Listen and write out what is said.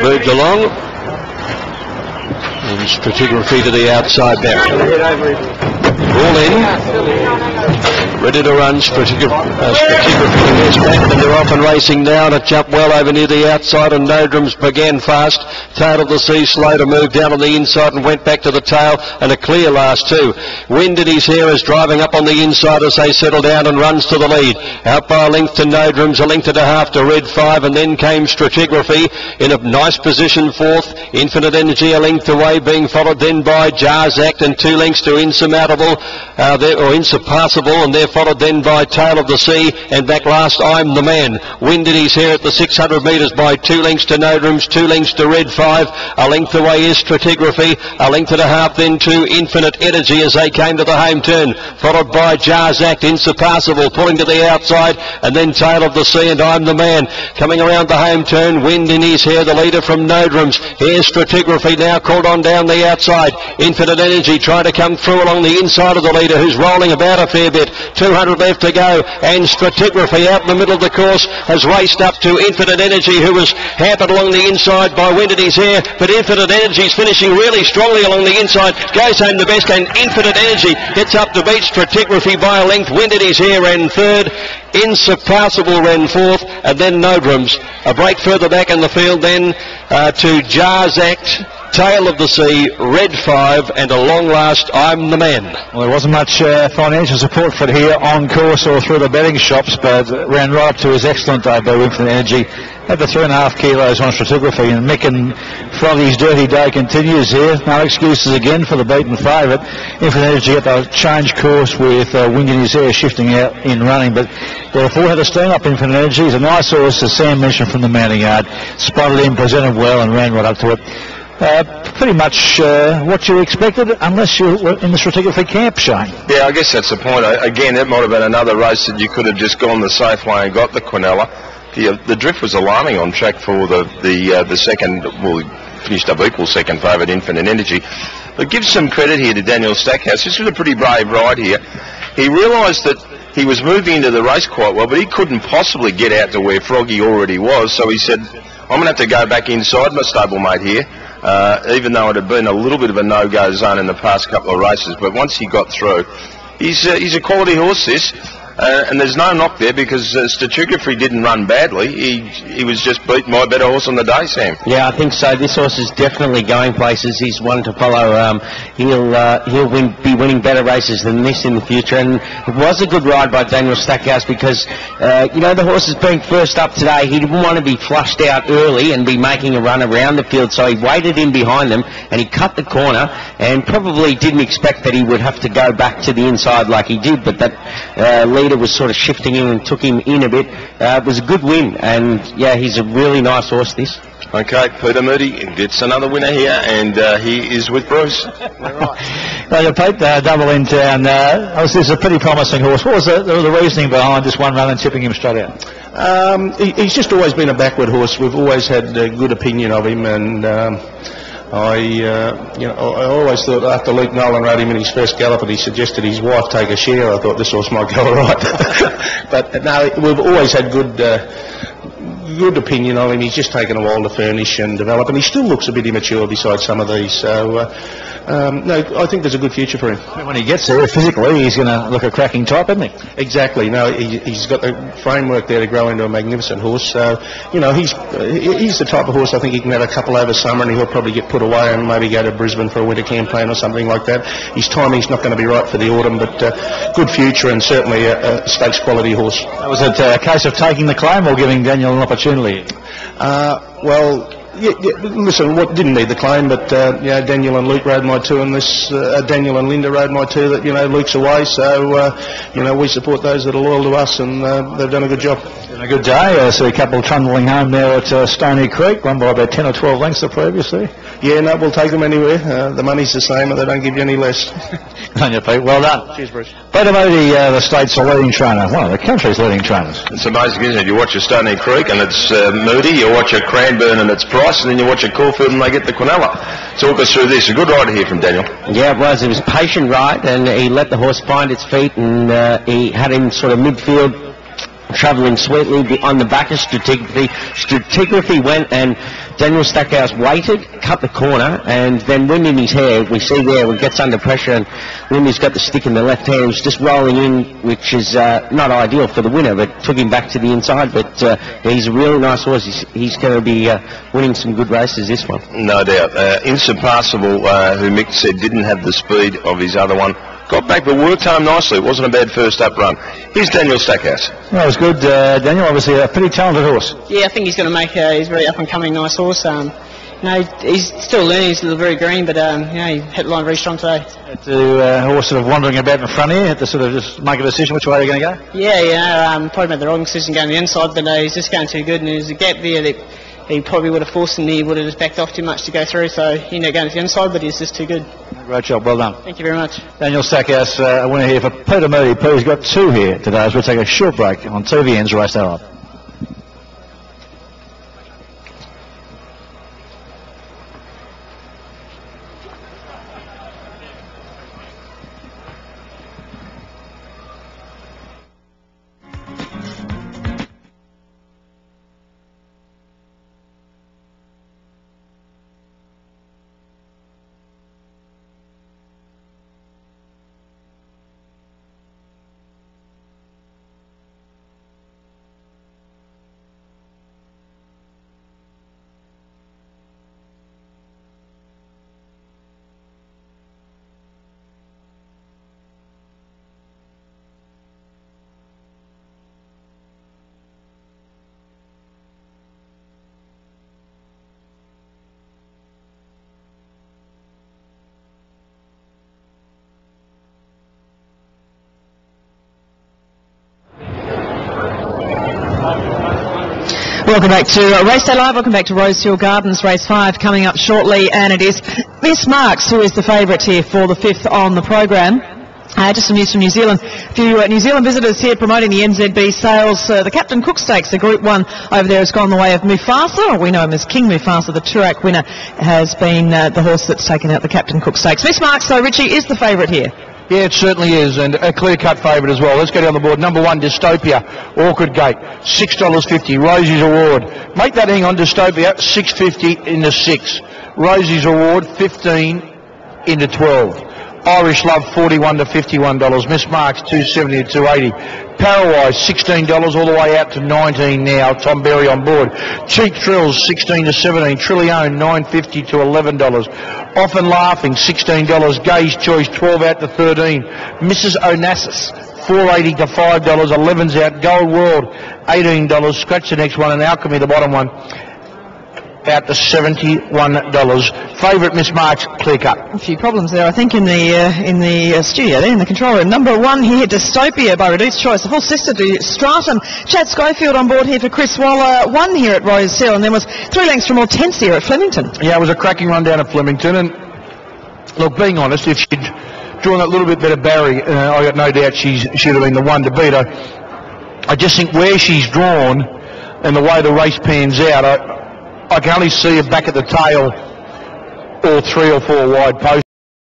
moved along. And Stratigraphy to the outside barrier. All in. Ready to run. Stratigraphy is back, and they're off and racing now to jump well over near the outside, and No Drums began fast. Tail of the Sea slow to move down on the inside and went back to the tail, and a clear last two. Wind in his hair is driving up on the inside as they settle down and runs to the lead. Out by a length to No Drums, a length and a half to Red 5, and then came Stratigraphy in a nice position fourth. Infinite Energy a length away, being followed then by Jar's Act, and 2 lengths to Insurmountable, or Insurpassable, and they're followed then by Tail of the Sea, and back last I'm the Man. Wind in his hair at the 600 metres by 2 lengths to No Drums, 2 lengths to Red 5, a length away is Stratigraphy, a length and a half then to Infinite Energy as they came to the home turn, followed by Jar's Act, Insurpassable, pulling to the outside, and then Tail of the Sea and I'm the Man. Coming around the home turn, Wind in his hair, the leader from No Drums. Here's Stratigraphy now called on down the outside. Infinite Energy trying to come through along the inside of the leader, who's rolling about a fair bit. 200 left to go, and Stratigraphy out in the middle of the course has raced up to Infinite Energy, who was hampered along the inside by Wind in his hair, but Infinite Energy's finishing really strongly along the inside, goes home the best, and Infinite Energy gets up to beat Stratigraphy by a length. Wind in his hair ran third, Insurpassable ran fourth, and then No Drums. A break further back in the field then to Jar's Act, Tail of the Sea, Red 5, and a long last I'm the Man. Well, there wasn't much financial support for it here on course or through the betting shops, but ran right up to his excellent debut. Infinite Energy had the 3.5 kilos on Stratigraphy, and Mick and Froggy's dirty day continues here. No excuses again for the beaten favourite. Infinite Energy at the change course with Wind in his hair shifting out in running, but therefore had a stand up. Infinite Energy. He's a nice horse, as Sam mentioned, from the mounting yard. Spotted him, presented well, and ran right up to it. Pretty much what you expected, unless you were in the Stratigraphy camp, Shane. Yeah, I guess that's the point. Again, that might have been another race that you could have just gone the safe way and got the Quinella. The drift was alarming on track for the second, well, finished up equal second favourite, Infinite Energy. But give some credit here to Daniel Stackhouse. This was a pretty brave ride here. He realised that he was moving into the race quite well, but he couldn't possibly get out to where Froggy already was, so he said, I'm going to have to go back inside my stablemate here. Even though it had been a little bit of a no-go zone in the past couple of races, but once he got through, he's a quality horse, this. And there's no knock there because Stratigraphy didn't run badly. He was just beaten by a better horse on the day, Sam. Yeah, I think so. This horse is definitely going places. He's one to follow. He'll be winning better races than this in the future. And it was a good ride by Daniel Stackhouse because, the horse is being first up today. He didn't want to be flushed out early and be making a run around the field, so he waited in behind them and he cut the corner and probably didn't expect that he would have to go back to the inside like he did, but that leader was sort of shifting him and took him in a bit. It was a good win, and yeah, he's a really nice horse, this. Okay, Peter Moody gets another winner here, and he is with Bruce. Well, Pete, double in town. This is a pretty promising horse. What was the reasoning behind this one run and tipping him straight out? He's just always been a backward horse. We've always had a good opinion of him, and I always thought after Luke Nolan rode him in his first gallop and he suggested his wife take a share, I thought this horse might go all right. But no, we've always had good opinion of him. He's just taken a while to furnish and develop, and he still looks a bit immature beside some of these. So, no, I think there's a good future for him. When he gets there, physically, he's going to look a cracking type, isn't he? Exactly. No, he's got the framework there to grow into a magnificent horse. So, he's the type of horse I think he can have a couple over summer, and he'll probably get put away and maybe go to Brisbane for a winter campaign or something like that. His timing's not going to be right for the autumn, but good future and certainly a stakes quality horse. Was it a case of taking the claim or giving Daniel an opportunity? Yeah, listen, didn't need the claim, but Daniel and Luke rode my two, and Daniel and Linda rode my two. That Luke's away, so we support those that are loyal to us, and they've done a good job. A good day. I see a couple trundling home there at Stony Creek, won by about 10 or 12 lengths the previously. Yeah, no, we'll take them anywhere. The money's the same, and they don't give you any less. On your feet. Well done. Cheers, Bruce. Peter Moody, the state's leading trainer, one of the country's leading trainers. It's amazing, isn't it? You watch a Stony Creek and it's Moody, you watch a Cranbourne and it's Price, and then you watch a Caufield and they get the Quinella. Talk us through this. A good ride here from Daniel. Yeah, it was. It was a patient ride, and he let the horse find its feet, and he had him sort of midfield. travelling sweetly on the back of Stratigraphy. Stratigraphy went and Daniel Stackhouse waited, cut the corner, and then wind in his hair. We see there when he gets under pressure and Windy's got the stick in the left hand, was just rolling in, which is not ideal for the winner, but took him back to the inside. But he's a really nice horse. He's going to be winning some good races, this one. No doubt. Insurpassable, who Mick said didn't have the speed of his other one. Got back but worked home nicely. It wasn't a bad first up run. Here's Daniel Stackhouse. That was good, Daniel. Obviously a pretty talented horse. Yeah, I think he's going to make he's a very up-and-coming nice horse. He's still learning. He's still very green, but he hit the line very strong today. To horse sort of wandering about in front here, had to sort of just make a decision which way they're going to go. Yeah, probably made the wrong decision going to the inside, but he's just going too good, and there's a gap there that he probably would have forced, and he would have just backed off too much to go through. So he ended up going to the inside, but he's just too good. Great job, well done. Thank you very much. Daniel Stackhouse, a winner here for Peter Moody. Peter's got 2 here today, as we'll take a short break on TVN's Race Day Live. Welcome back to Race Day Live. Welcome back to Rosehill Gardens, race 5 coming up shortly, and it is Miss Marks who is the favourite here for the 5th on the program. Just some news from New Zealand. A few New Zealand visitors here promoting the NZB sales. The Captain Cook Stakes, the Group 1 over there, has gone the way of Mufasa. We know him as King Mufasa. The Turak winner has been the horse that's taken out the Captain Cook Stakes. Miss Marks, though, Richie, is the favourite here. Yeah, it certainly is, and a clear-cut favourite as well. Let's go down the board. Number 1, Dystopia, Orchid Gate, $6.50. Rosie's Award. Make that hang on, Dystopia, $6.50 into 6. Rosie's Award, 15 into 12. Irish Love, $41 to $51. Miss Marks, $2.70 to $2.80. Parawise, $16 all the way out to $19 now. Tom Berry on board. Cheap Thrills, $16 to $17. Trillione, $9.50 to $11. Often Laughing, $16. Gay's Choice, $12 out to $13. Mrs. Onassis, $4.80 to $5. 11's out. Gold World, $18. Scratch the next one, and Alchemy, the bottom one, out to $71. Favourite Miss Marks, clear cut. A few problems there, I think, in the studio there, in the control room. Number 1 here, Dystopia by Reduced Choice. The whole sister to Stratum. Chad Schofield on board here for Chris Waller. 1 here at Rose Hill, and there was 3 lengths from Hortensia at Flemington. Yeah, it was a cracking run down at Flemington, and look, being honest, if she'd drawn that little bit better Barry, I got no doubt she'd have been the one to beat. I just think where she's drawn and the way the race pans out, I can only see her back at the tail or 3 or 4 wide posts.